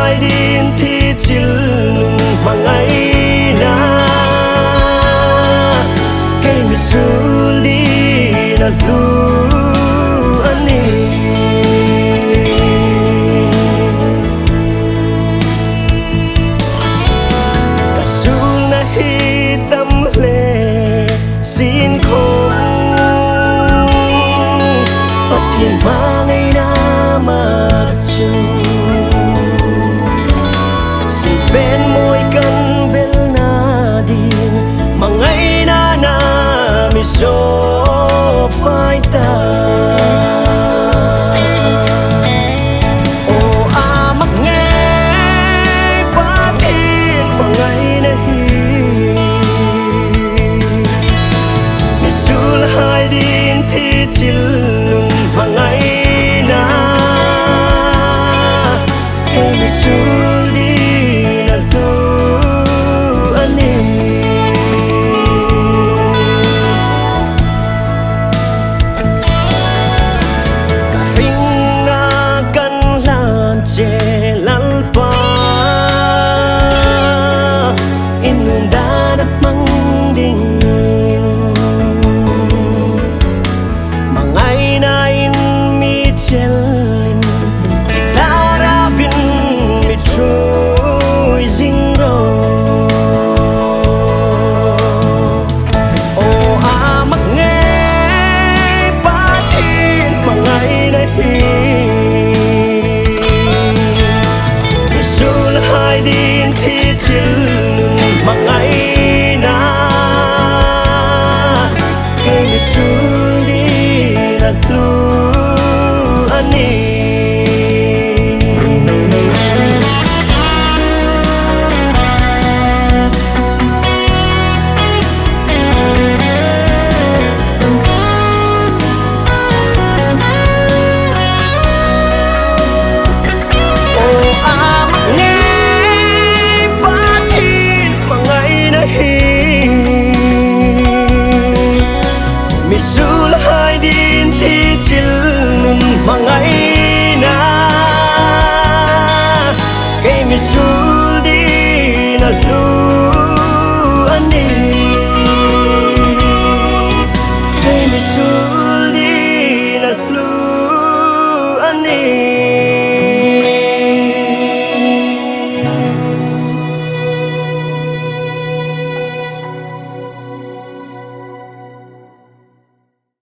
hai din thi chil nung mangai na kay misuli na lu ani kasul na hitam le xin không ở thiên mangai na mặt chung xin ven môi căn bên na din mangai na na mi so phai ta o a mắc nghe ba thiên mangai na hi mi sul hai din thi chil lung mangai na mi sul di na tu ani ka ring na kan lan che lal pa inunda na mang ding mangai na in mi chelin lara vin mi trôi ding ro o a mắc nghe ba thiên mangai na hi mi sul hai din thi chil mangai na kay mi sul di na lu ani mi sul hai din thi chil mangai na kay mi sul di na lu